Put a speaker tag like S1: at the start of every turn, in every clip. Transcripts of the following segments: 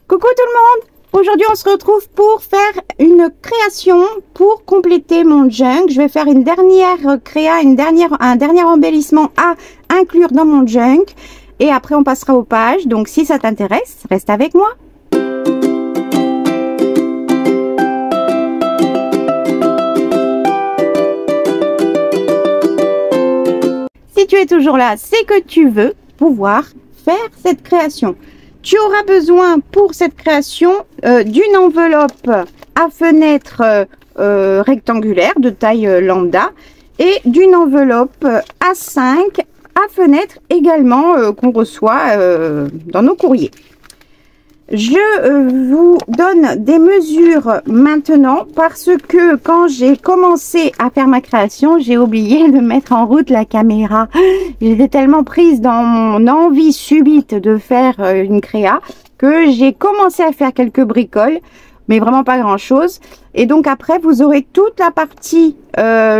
S1: Coucou tout le monde! Aujourd'hui, on se retrouve pour faire une création pour compléter mon junk. Je vais faire une dernière un dernier embellissement à inclure dans mon junk. Et après, on passera aux pages. Donc, si ça t'intéresse, reste avec moi. Si tu es toujours là, c'est que tu veux pouvoir faire cette création. Tu auras besoin pour cette création d'une enveloppe à fenêtre rectangulaire de taille lambda et d'une enveloppe A5 à fenêtre également qu'on reçoit dans nos courriers. Je vous donne des mesures maintenant parce que quand j'ai commencé à faire ma création, j'ai oublié de mettre en route la caméra. J'étais tellement prise dans mon envie subite de faire une créa que j'ai commencé à faire quelques bricoles, mais vraiment pas grand chose. Et donc après, vous aurez toute la partie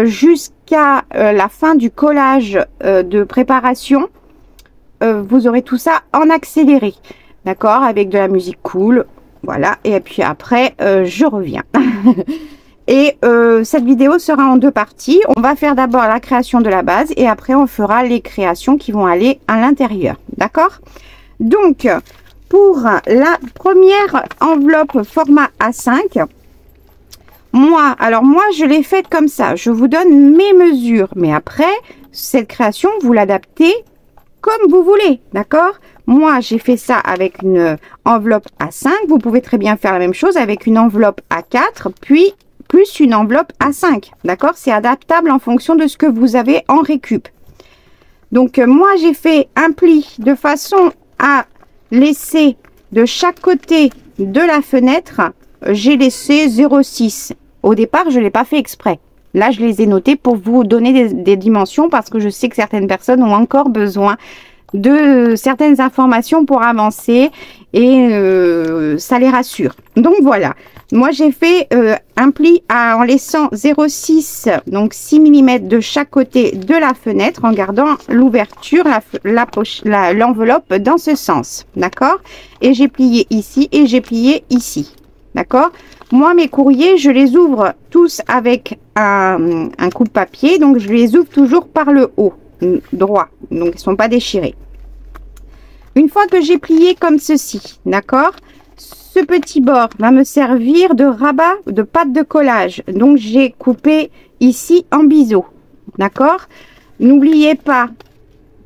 S1: jusqu'à la fin du collage de préparation. Vous aurez tout ça en accéléré. D'accord, avec de la musique cool, voilà. Et puis après, je reviens. Et cette vidéo sera en deux parties. On va faire d'abord la création de la base et après on fera les créations qui vont aller à l'intérieur. D'accord? Donc, pour la première enveloppe format A5, moi je l'ai faite comme ça. Je vous donne mes mesures. Mais après, cette création, vous l'adaptez comme vous voulez. D'accord? Moi, j'ai fait ça avec une enveloppe A5. Vous pouvez très bien faire la même chose avec une enveloppe A4, puis plus une enveloppe A5. D'accord? C'est adaptable en fonction de ce que vous avez en récup. Donc, moi, j'ai fait un pli de façon à laisser de chaque côté de la fenêtre, j'ai laissé 0,6. Au départ, je ne l'ai pas fait exprès. Là, je les ai notés pour vous donner des dimensions parce que je sais que certaines personnes ont encore besoin de certaines informations pour avancer et ça les rassure. Donc voilà, moi j'ai fait un pli en laissant 0,6 donc 6 mm de chaque côté de la fenêtre en gardant l'ouverture, l'enveloppe dans ce sens, d'accord? Et j'ai plié ici et j'ai plié ici, d'accord? Moi mes courriers je les ouvre tous avec un coupe-papier, donc je les ouvre toujours par le haut droit, donc ils sont pas déchirés. Une fois que j'ai plié comme ceci, d'accord, ce petit bord va me servir de rabat, de pâte de collage. Donc j'ai coupé ici en biseau, d'accord. N'oubliez pas,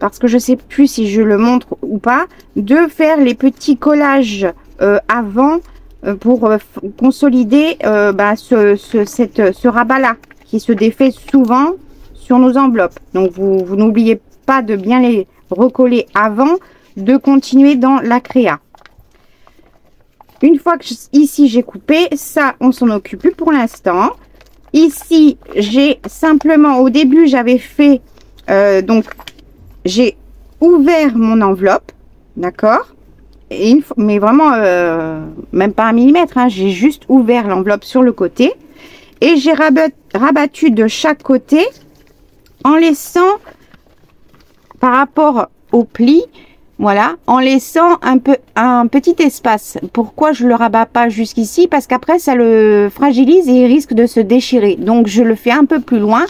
S1: parce que je sais plus si je le montre ou pas, de faire les petits collages avant pour consolider ce rabat là qui se défait souvent sur nos enveloppes. Donc vous n'oubliez pas de bien les recoller avant de continuer dans la créa. Une fois que ici j'ai coupé, ça on s'en occupe plus pour l'instant. Ici j'ai simplement, au début j'avais fait donc j'ai ouvert mon enveloppe, d'accord, mais vraiment même pas un millimètre, hein, j'ai juste ouvert l'enveloppe sur le côté et j'ai rabattu de chaque côté en laissant par rapport au pli, voilà, en laissant un petit espace. Pourquoi je le rabats pas jusqu'ici? Parce qu'après ça le fragilise et il risque de se déchirer. Donc je le fais un peu plus loin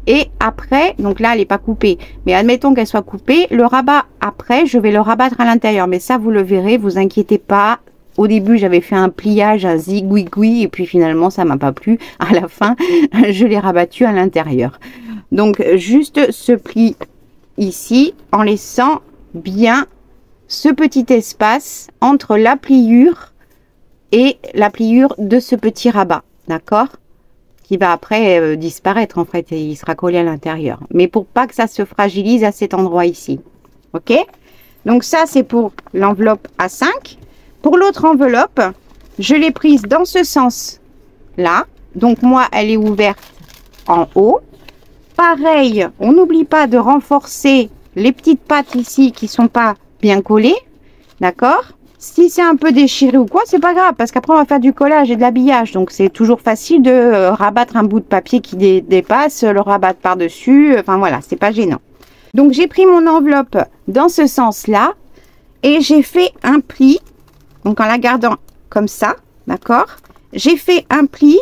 S1: et après, donc là elle n'est pas coupée, mais admettons qu'elle soit coupée, le rabat après je vais le rabattre à l'intérieur. Mais ça vous le verrez, vous inquiétez pas. Au début j'avais fait un pliage, un zigouigoui et puis finalement ça m'a pas plu. À la fin je l'ai rabattu à l'intérieur. Donc juste ce pli ici en laissant bien ce petit espace entre la pliure et la pliure de ce petit rabat, d'accord, qui va après disparaître en fait et il sera collé à l'intérieur, mais pour pas que ça se fragilise à cet endroit ici. Ok, donc ça c'est pour l'enveloppe A5. Pour l'autre enveloppe, je l'ai prise dans ce sens là, donc moi elle est ouverte en haut. Pareil, on n'oublie pas de renforcer les petites pattes ici qui sont pas bien collées, d'accord. Si c'est un peu déchiré ou quoi, c'est pas grave parce qu'après on va faire du collage et de l'habillage, donc c'est toujours facile de rabattre un bout de papier qui dépasse, le rabattre par dessus, enfin voilà, c'est pas gênant. Donc j'ai pris mon enveloppe dans ce sens là et j'ai fait un pli donc en la gardant comme ça, d'accord. J'ai fait un pli,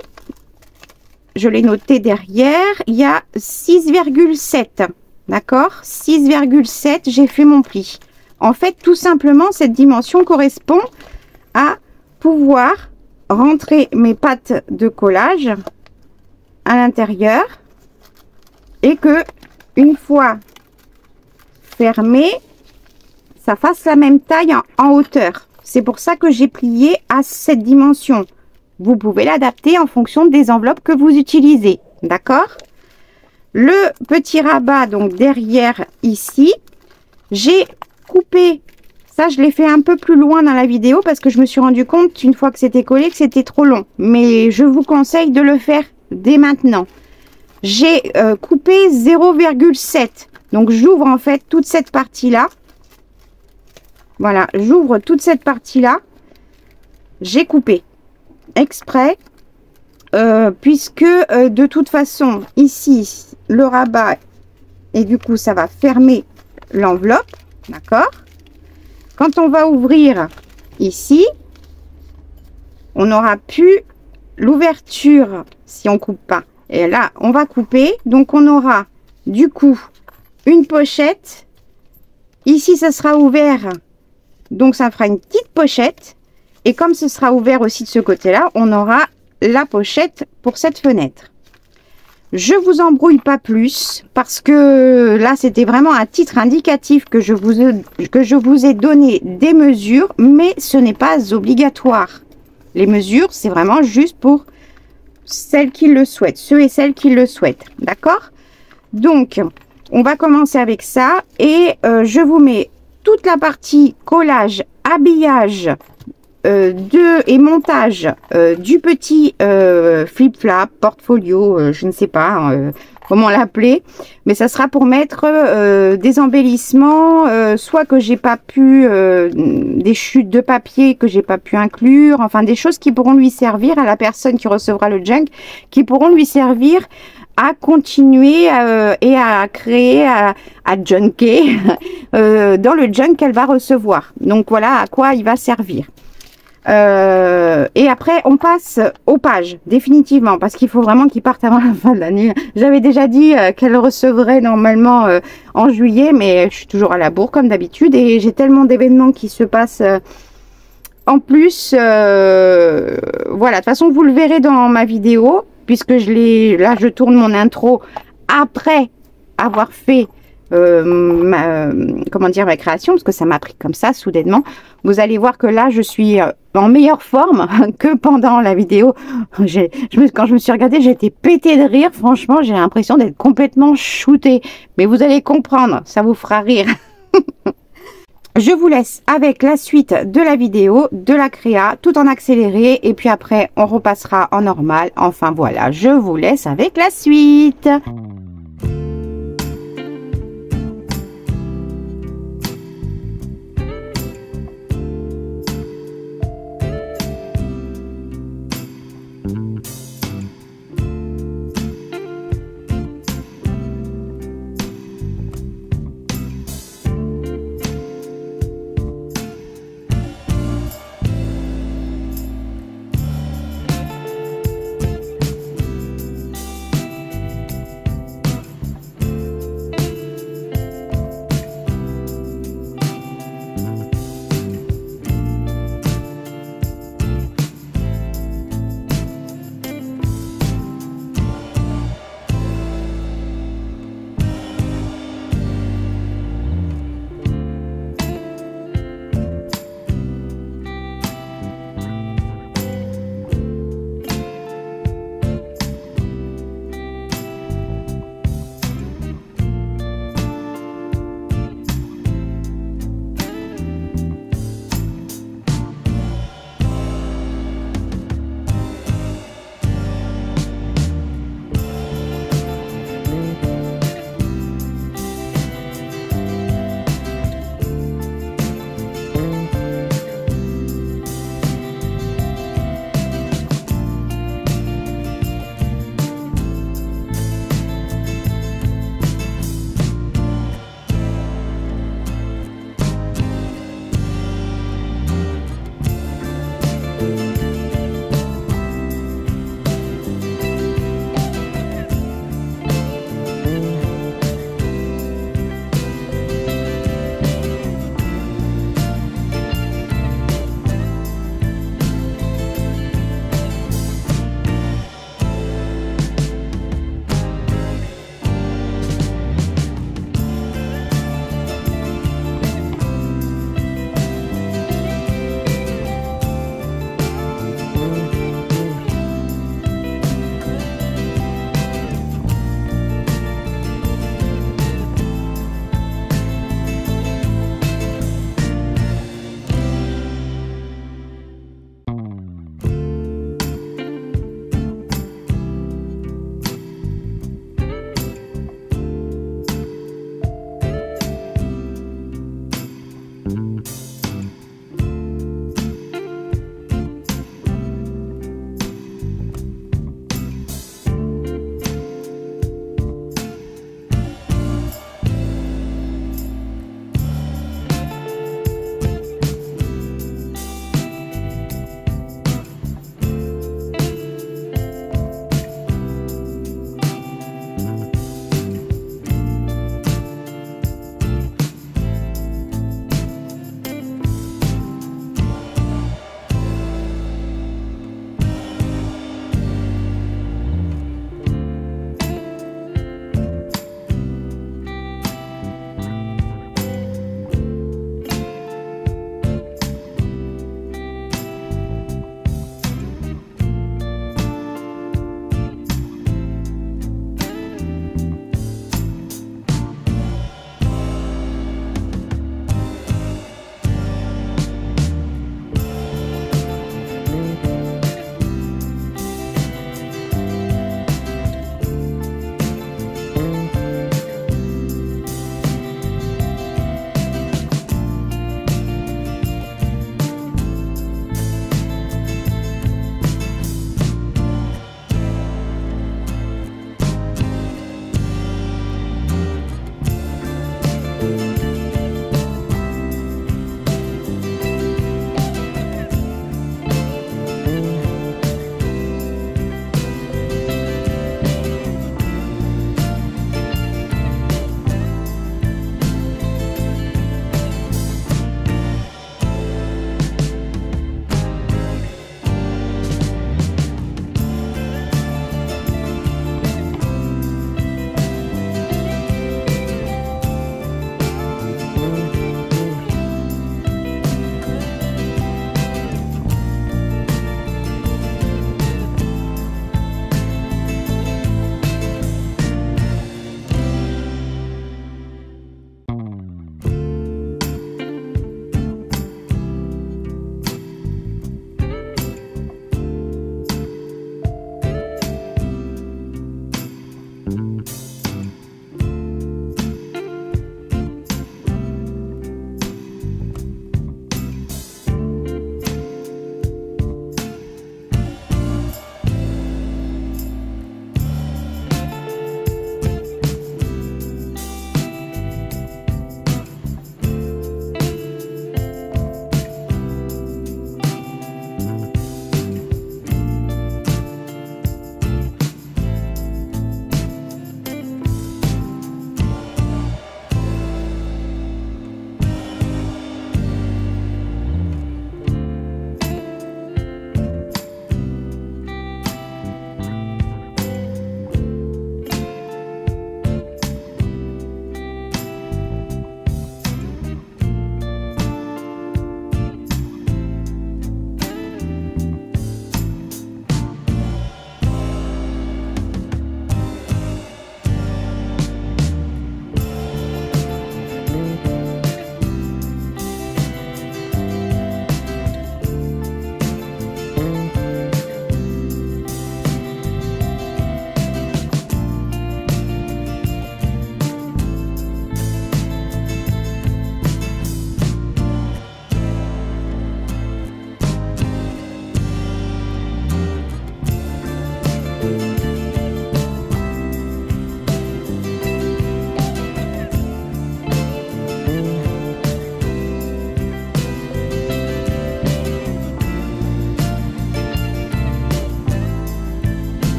S1: je l'ai noté derrière, il y a 6,7, d'accord, 6,7, j'ai fait mon pli. En fait, tout simplement, cette dimension correspond à pouvoir rentrer mes pattes de collage à l'intérieur et que une fois fermé, ça fasse la même taille en hauteur. C'est pour ça que j'ai plié à cette dimension. Vous pouvez l'adapter en fonction des enveloppes que vous utilisez, d'accord. Le petit rabat donc derrière ici, j'ai coupé ça, je l'ai fait un peu plus loin dans la vidéo parce que je me suis rendu compte une fois que c'était collé que c'était trop long, mais je vous conseille de le faire dès maintenant. J'ai coupé 0,7, donc j'ouvre en fait toute cette partie là. Voilà, j'ouvre toute cette partie là. J'ai coupé exprès puisque de toute façon ici le rabat et du coup ça va fermer l'enveloppe, d'accord. Quand on va ouvrir ici, on n'aura plus l'ouverture si on coupe pas. Et là, on va couper. Donc, on aura du coup une pochette. Ici, ça sera ouvert. Donc, ça fera une petite pochette. Et comme ce sera ouvert aussi de ce côté-là, on aura la pochette pour cette fenêtre. Je vous embrouille pas plus parce que là, c'était vraiment un titre indicatif que je vous ai donné des mesures, mais ce n'est pas obligatoire. Les mesures, c'est vraiment juste pour celles qui le souhaitent, ceux et celles qui le souhaitent, d'accord. Donc, on va commencer avec ça et je vous mets toute la partie collage, habillage et montage du petit flip-flap, portfolio, je ne sais pas comment l'appeler, mais ça sera pour mettre des embellissements, soit que j'ai pas pu, des chutes de papier que j'ai pas pu inclure, enfin des choses qui pourront lui servir à la personne qui recevra le junk, qui pourront lui servir à continuer et à créer, à junker dans le junk qu'elle va recevoir. Donc voilà à quoi il va servir. Et après on passe aux pages définitivement parce qu'il faut vraiment qu'ils partent avant la fin de l'année. J'avais déjà dit qu'elle recevrait normalement en juillet, mais je suis toujours à la bourre comme d'habitude et j'ai tellement d'événements qui se passent en plus. Voilà, de toute façon vous le verrez dans ma vidéo puisque je tourne mon intro après avoir fait ma création, parce que ça m'a pris comme ça soudainement. Vous allez voir que là je suis en meilleure forme que pendant la vidéo. Quand je me suis regardée, j'étais pétée de rire. Franchement, j'ai l'impression d'être complètement shootée, mais vous allez comprendre, ça vous fera rire. Je vous laisse avec la suite de la vidéo, de la créa, tout en accéléré, et puis après on repassera en normal. Enfin voilà, je vous laisse avec la suite.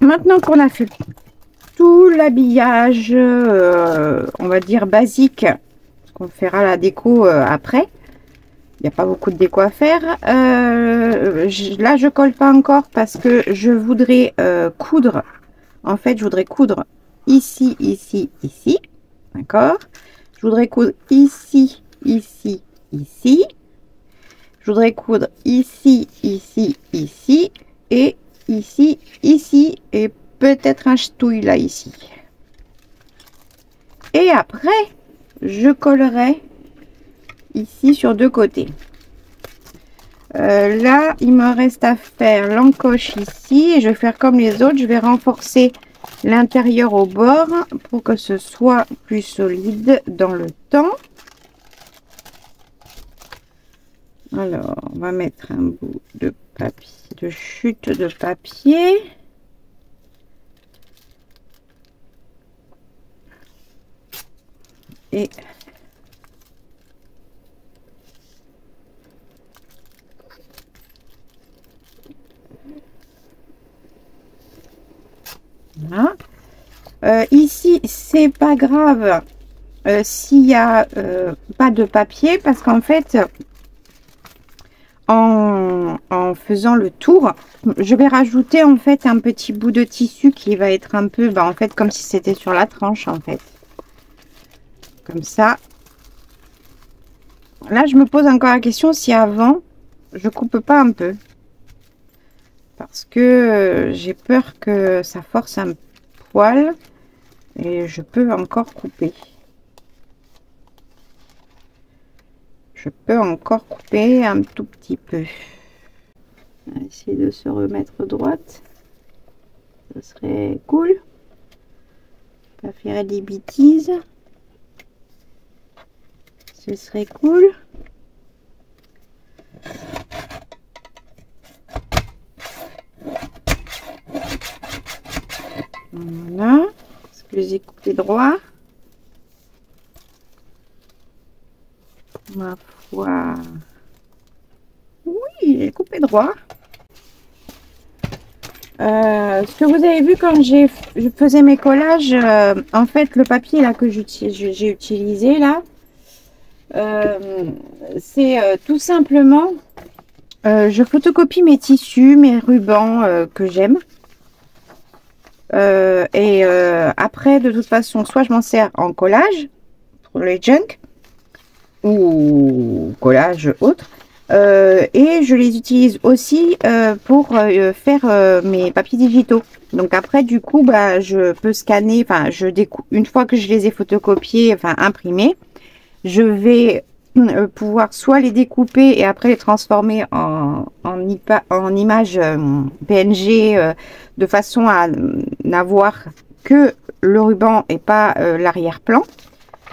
S1: Maintenant qu'on a fait tout l'habillage, on va dire basique, qu'on fera la déco après. Il n'y a pas beaucoup de déco à faire. Là, je colle pas encore parce que je voudrais coudre. En fait, je voudrais coudre ici, ici, ici. D'accord? Je voudrais coudre ici, ici, ici. Je voudrais coudre ici, ici, ici. Et ici, ici. Et peut-être un ch'touille là, ici. Et après, je collerai ici sur deux côtés. Là, il me reste à faire l'encoche ici. Et je vais faire comme les autres. Je vais renforcer l'intérieur au bord pour que ce soit plus solide dans le temps. Alors, on va mettre un bout de papier, de chute de papier. Et voilà. Ici, c'est pas grave s'il y a pas de papier parce qu'en fait, en faisant le tour, je vais rajouter en fait un petit bout de tissu qui va être un peu, en fait, comme si c'était sur la tranche en fait. Comme ça. Là, je me pose encore la question si avant, je coupe pas un peu. Parce que j'ai peur que ça force un poil. Et je peux encore couper. Je peux encore couper un tout petit peu. On va essayer de se remettre droite. Ce serait cool. Pas faire des bêtises. Ce serait cool. Voilà. Est-ce que j'ai coupé droit? Ma foi. Oui, j'ai coupé droit. Ce que vous avez vu quand je faisais mes collages, en fait, le papier là que j'ai utilisé là, c'est tout simplement, je photocopie mes tissus, mes rubans que j'aime. Après, de toute façon, soit je m'en sers en collage pour les junk ou collage autre. Et je les utilise aussi pour faire mes papiers digitaux. Donc après, du coup, je peux scanner, enfin, une fois que je les ai photocopiés, enfin imprimés, je vais pouvoir soit les découper et après les transformer en images PNG de façon à n'avoir que le ruban et pas l'arrière-plan.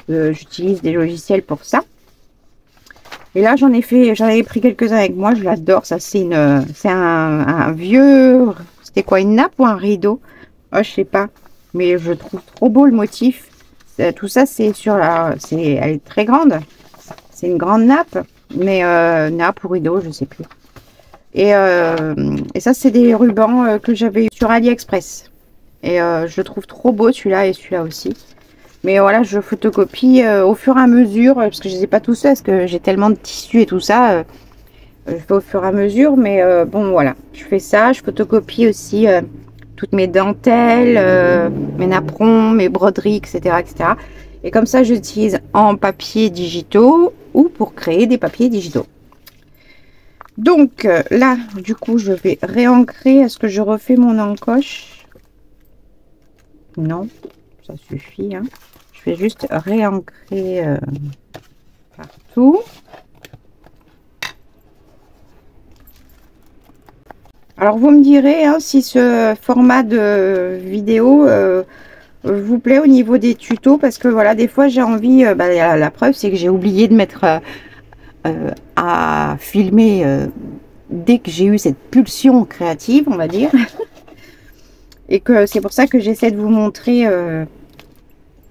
S1: J'utilise des logiciels pour ça. Et là, j'en avais pris quelques-uns avec moi. Je l'adore. Ça, c'est un vieux, c'était quoi, une nappe ou un rideau? Oh, je sais pas. Mais je trouve trop beau le motif. Tout ça, c'est sur elle est très grande. C'est une grande nappe. Mais nappe ou rideau, je sais plus. Et ça, c'est des rubans que j'avais sur AliExpress. Et je le trouve trop beau, celui-là et celui-là aussi. Mais voilà, je photocopie au fur et à mesure, parce que je ne les ai pas tous faits, parce que j'ai tellement de tissus et tout ça. Je fais au fur et à mesure, mais bon, voilà. Je fais ça, je photocopie aussi toutes mes dentelles, mes napperons, mes broderies, etc., etc. Et comme ça, j'utilise en papier digitaux ou pour créer des papiers digitaux. Donc là, du coup, je vais réancrer. Est-ce que je refais mon encoche? Non, ça suffit, hein. Je vais juste réancrer partout. Alors, vous me direz hein, si ce format de vidéo vous plaît au niveau des tutos. Parce que voilà, des fois, j'ai envie... la preuve, c'est que j'ai oublié de mettre à filmer dès que j'ai eu cette pulsion créative, on va dire. Et que c'est pour ça que j'essaie de vous montrer...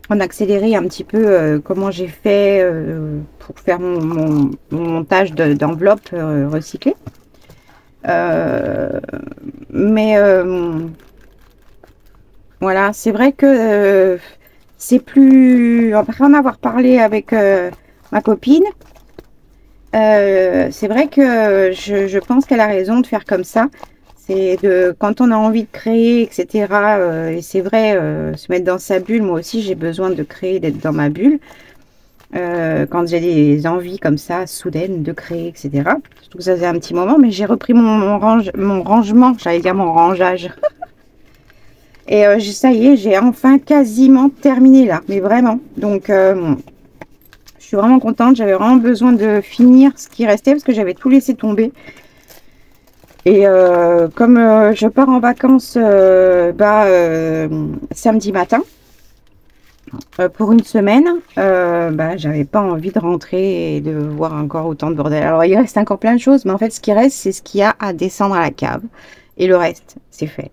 S1: en accéléré un petit peu comment j'ai fait pour faire mon montage d'enveloppe recyclée. Mais Voilà, c'est vrai que c'est plus... Après en avoir parlé avec ma copine, c'est vrai que je pense qu'elle a raison de faire comme ça. C'est de quand on a envie de créer, etc. Et c'est vrai, se mettre dans sa bulle. Moi aussi, j'ai besoin de créer, d'être dans ma bulle. Quand j'ai des envies comme ça, soudaines, de créer, etc. Surtout que ça faisait un petit moment, mais j'ai repris mon rangement, j'allais dire mon rangeage. Et ça y est, j'ai enfin quasiment terminé là, mais vraiment. Donc, je suis vraiment contente. J'avais vraiment besoin de finir ce qui restait parce que j'avais tout laissé tomber. Et comme je pars en vacances samedi matin pour une semaine, j'avais pas envie de rentrer et de voir encore autant de bordel. Alors il reste encore plein de choses, mais en fait ce qui reste, c'est ce qu'il y a à descendre à la cave. Et le reste, c'est fait.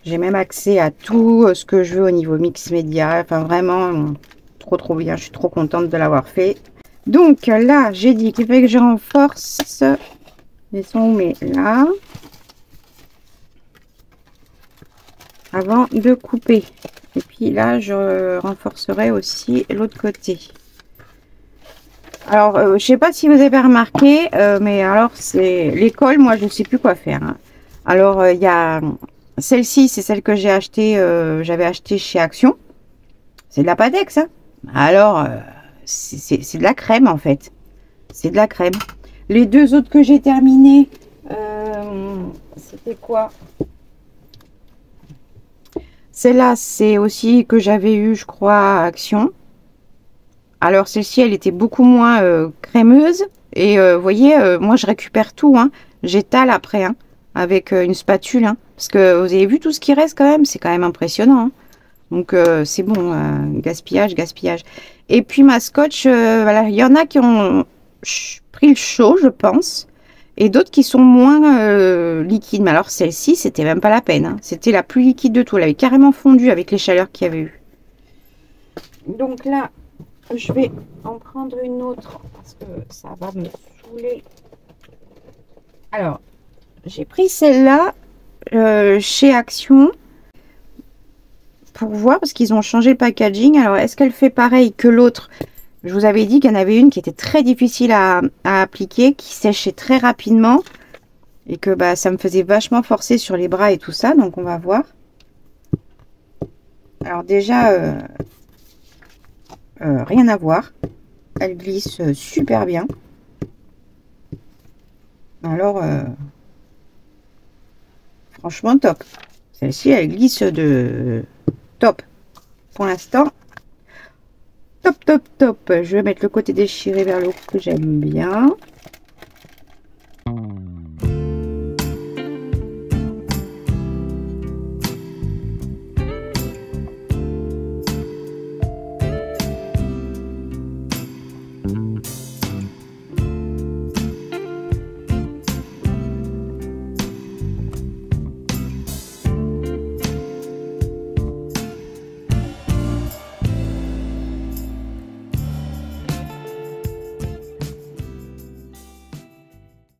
S1: J'ai même accès à tout ce que je veux au niveau mix média. Enfin vraiment, trop bien. Je suis trop contente de l'avoir fait. Donc là, j'ai dit qu'il fallait que je renforce. Ils sont mais là. Avant de couper. Et puis là, je renforcerai aussi l'autre côté. Alors, je sais pas si vous avez remarqué, mais alors c'est l'école, moi je sais plus quoi faire. Hein. Alors, il y a celle-ci, c'est celle que j'ai achetée, j'avais acheté chez Action. C'est de la Patex, hein. Alors, c'est de la crème en fait. C'est de la crème. Les deux autres que j'ai terminées, c'était quoi? Celle-là, c'est aussi que j'avais eu, je crois, à Action. Alors, celle-ci, elle était beaucoup moins crémeuse. Et vous voyez, moi, je récupère tout. Hein. J'étale après, hein, avec une spatule. Hein, parce que vous avez vu tout ce qui reste quand même. C'est quand même impressionnant. Hein. Donc, c'est bon. Gaspillage, gaspillage. Et puis, ma scotch, voilà, il y en a qui ont pris le chaud, je pense. Et d'autres qui sont moins liquides. Mais alors, celle-ci, c'était même pas la peine. Hein. C'était la plus liquide de tout. Elle avait carrément fondu avec les chaleurs qu'il y avait eu. Donc là, je vais en prendre une autre parce que ça va me saouler. Alors, j'ai pris celle-là chez Action pour voir parce qu'ils ont changé le packaging. Alors, est-ce qu'elle fait pareil que l'autre? Je vous avais dit qu'il y en avait une qui était très difficile à appliquer, qui séchait très rapidement et que ça me faisait vachement forcer sur les bras et tout ça. Donc, on va voir. Alors déjà, rien à voir. Elle glisse super bien. Alors, franchement, top. Celle-ci, elle glisse de top. Pour l'instant, top. Je vais mettre le côté déchiré vers le haut que j'aime bien.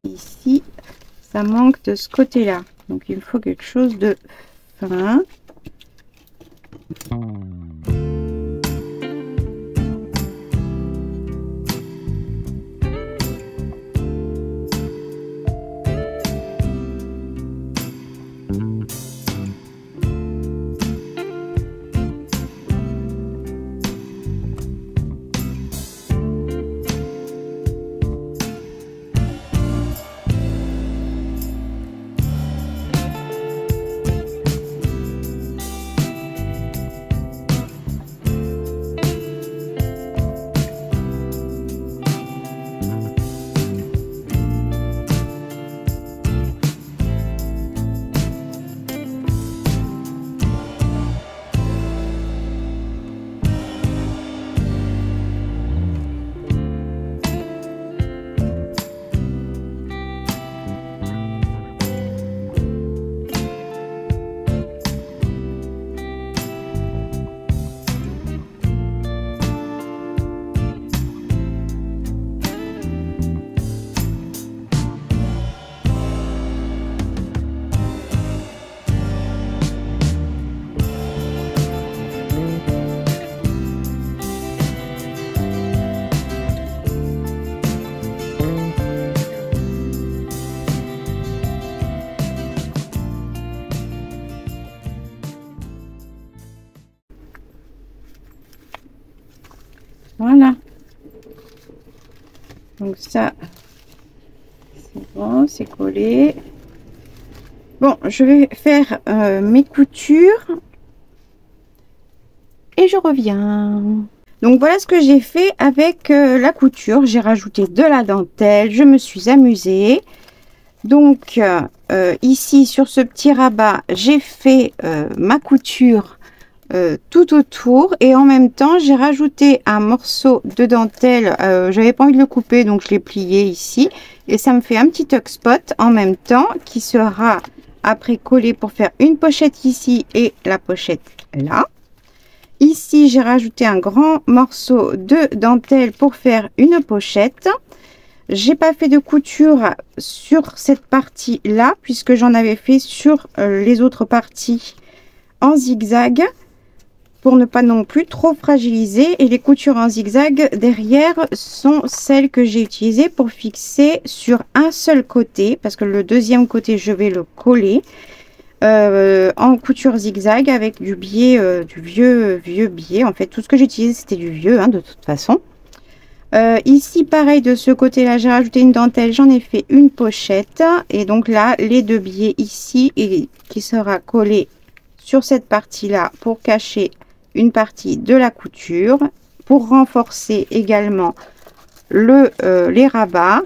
S1: Ici, ça manque de ce côté-là. Donc, il me faut quelque chose de fin. Voilà. Donc ça, c'est bon, c'est collé. Bon, je vais faire mes coutures et je reviens. Donc voilà ce que j'ai fait avec la couture. J'ai rajouté de la dentelle, je me suis amusée. Donc ici sur ce petit rabat, j'ai fait ma couture tout autour et en même temps j'ai rajouté un morceau de dentelle. J'avais pas envie de le couper, donc je l'ai plié ici et ça me fait un petit tuck spot en même temps qui sera après collé pour faire une pochette ici et la pochette là. Ici j'ai rajouté un grand morceau de dentelle pour faire une pochette. J'ai pas fait de couture sur cette partie là puisque j'en avais fait sur les autres parties en zigzag pour ne pas non plus trop fragiliser. Et les coutures en zigzag derrière sont celles que j'ai utilisées pour fixer sur un seul côté parce que le deuxième côté je vais le coller en couture zigzag avec du biais, du vieux biais. En fait tout ce que j'ai utilisé c'était du vieux de toute façon. Ici pareil, de ce côté là j'ai rajouté une dentelle, j'en ai fait une pochette et donc là les deux biais ici et qui sera collé sur cette partie là pour cacher une partie de la couture, pour renforcer également les rabats.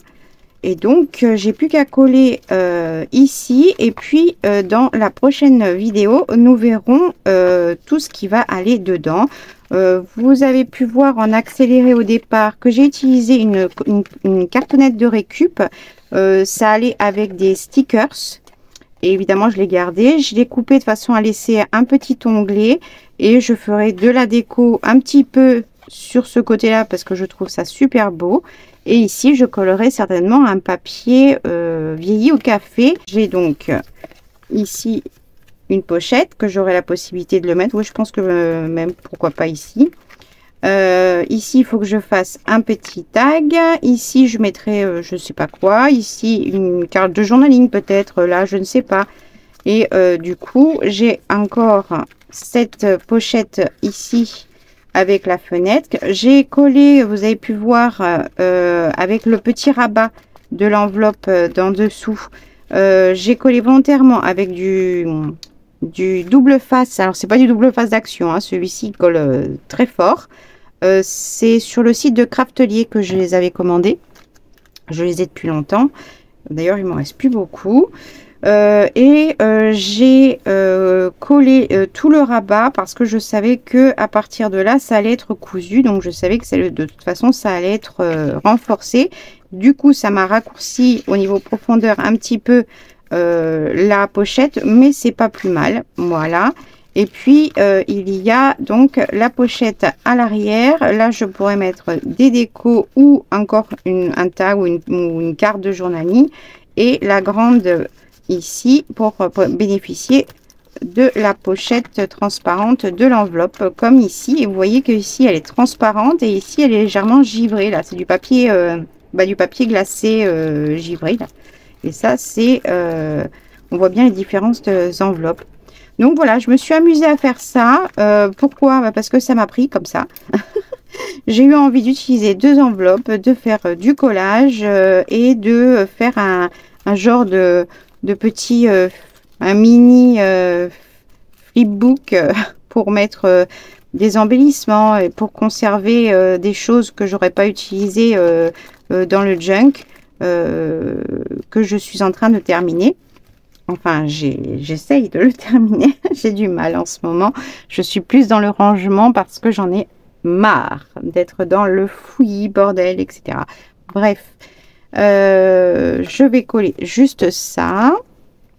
S1: Et donc j'ai plus qu'à coller ici et puis dans la prochaine vidéo nous verrons tout ce qui va aller dedans. Vous avez pu voir en accéléré au départ que j'ai utilisé une cartonnette de récup. Ça allait avec des stickers et évidemment je l'ai gardé, je l'ai coupé de façon à laisser un petit onglet et je ferai de la déco un petit peu sur ce côté là parce que je trouve ça super beau. Et ici je collerai certainement un papier vieilli au café. J'ai donc ici une pochette que j'aurai la possibilité de le mettre. Oui, je pense que même pourquoi pas ici. Ici il faut que je fasse un petit tag. Ici je mettrai je sais pas quoi. Ici une carte de journaling peut-être, là je ne sais pas. Et du coup j'ai encore cette pochette ici avec la fenêtre. J'ai collé, vous avez pu voir avec le petit rabat de l'enveloppe d'en dessous. J'ai collé volontairement avec du double face. Alors c'est pas du double face d'action, celui-ci colle très fort. C'est sur le site de Craftelier que je les avais commandés. Je les ai depuis longtemps. D'ailleurs il m'en reste plus beaucoup. J'ai collé tout le rabat parce que je savais que à partir de là ça allait être cousu, donc je savais que de toute façon ça allait être renforcé. Du coup ça m'a raccourci au niveau profondeur un petit peu la pochette, mais c'est pas plus mal. Voilà. Et puis il y a donc la pochette à l'arrière. Là je pourrais mettre des décos ou encore un tag ou une carte de journaling, et la grande ici pour bénéficier de la pochette transparente de l'enveloppe comme ici. Et vous voyez que ici elle est transparente et ici elle est légèrement givrée. Là c'est du papier glacé givré là. Et ça c'est on voit bien les différentes enveloppes. Donc voilà, je me suis amusée à faire ça. Pourquoi? Parce que ça m'a pris comme ça. J'ai eu envie d'utiliser deux enveloppes, de faire du collage et de faire un genre de petit un mini flipbook pour mettre des embellissements et pour conserver des choses que j'aurais pas utilisées dans le junk que je suis en train de terminer. Enfin, j'essaye de le terminer. J'ai du mal en ce moment. Je suis plus dans le rangement parce que j'en ai marre d'être dans le fouillis, bordel, etc. Bref, je vais coller juste ça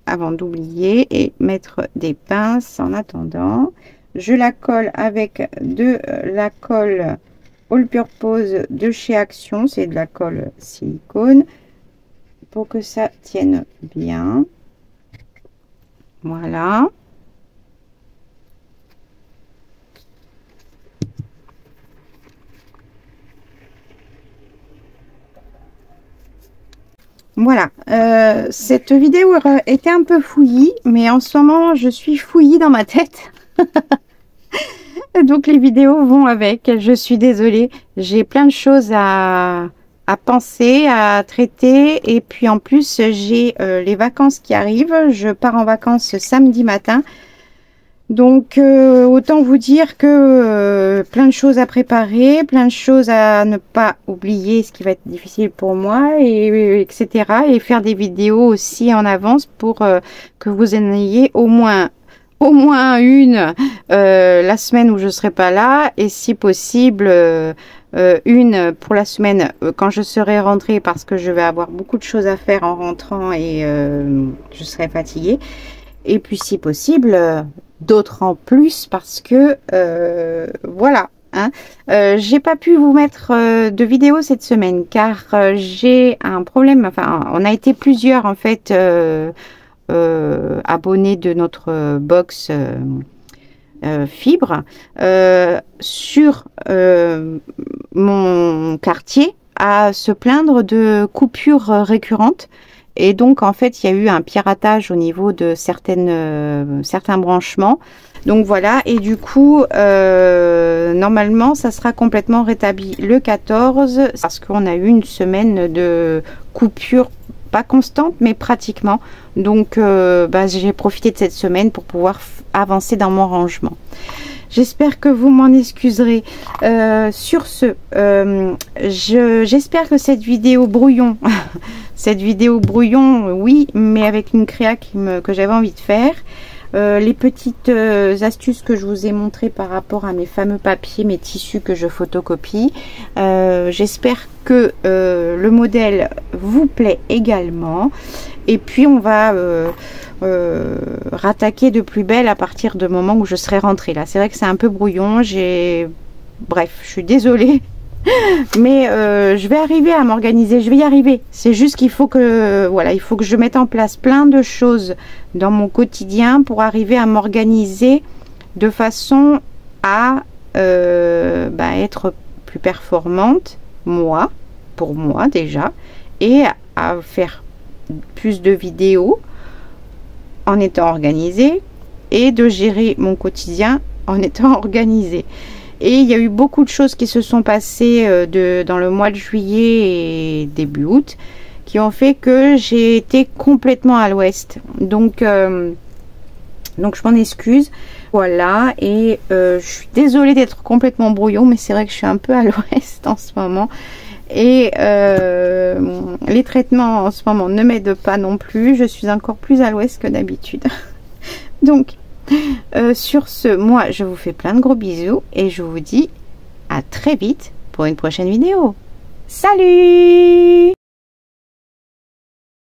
S1: avant d'oublier et mettre des pinces en attendant. Je la colle avec de la colle All Purpose de chez Action. C'est de la colle silicone pour que ça tienne bien. Voilà. Voilà, cette vidéo était un peu fouillie, mais en ce moment je suis fouillie dans ma tête. Donc les vidéos vont avec. Je suis désolée. J'ai plein de choses à penser, à traiter. Et puis en plus, j'ai les vacances qui arrivent. Je pars en vacances samedi matin. Donc autant vous dire que plein de choses à préparer, plein de choses à ne pas oublier, ce qui va être difficile pour moi, et etc. Et faire des vidéos aussi en avance pour que vous en ayez au moins une la semaine où je serai pas là, et si possible une pour la semaine quand je serai rentrée, parce que je vais avoir beaucoup de choses à faire en rentrant et je serai fatiguée. Et puis si possible d'autres en plus, parce que voilà, hein. J'ai pas pu vous mettre de vidéo cette semaine car j'ai un problème. Enfin, on a été plusieurs en fait abonnés de notre box fibre sur mon quartier à se plaindre de coupures récurrentes. Et donc, en fait, il y a eu un piratage au niveau de certains branchements. Donc, voilà. Et du coup, normalement, ça sera complètement rétabli le 14. Parce qu'on a eu une semaine de coupure, pas constante, mais pratiquement. Donc, j'ai profité de cette semaine pour pouvoir avancer dans mon rangement. J'espère que vous m'en excuserez. Sur ce, j'espère que cette vidéo brouillon, oui, mais avec une créa que j'avais envie de faire. Les petites astuces que je vous ai montrées par rapport à mes fameux papiers, mes tissus que je photocopie. J'espère que le modèle vous plaît également. Et puis on va rattaquer de plus belle à partir du moment où je serai rentrée. Là, c'est vrai que c'est un peu brouillon. Bref, je suis désolée. Mais je vais arriver à m'organiser, je vais y arriver. C'est juste qu'il faut que, voilà, il faut que je mette en place plein de choses dans mon quotidien pour arriver à m'organiser de façon à être plus performante, pour moi déjà, et à faire plus de vidéos en étant organisée, et de gérer mon quotidien en étant organisée. Et il y a eu beaucoup de choses qui se sont passées dans le mois de juillet et début août qui ont fait que j'ai été complètement à l'ouest. Donc je m'en excuse. Voilà, et je suis désolée d'être complètement brouillon, mais c'est vrai que je suis un peu à l'ouest en ce moment. Et les traitements en ce moment ne m'aident pas non plus. Je suis encore plus à l'ouest que d'habitude. Donc, sur ce, moi, je vous fais plein de gros bisous et je vous dis à très vite pour une prochaine vidéo. Salut!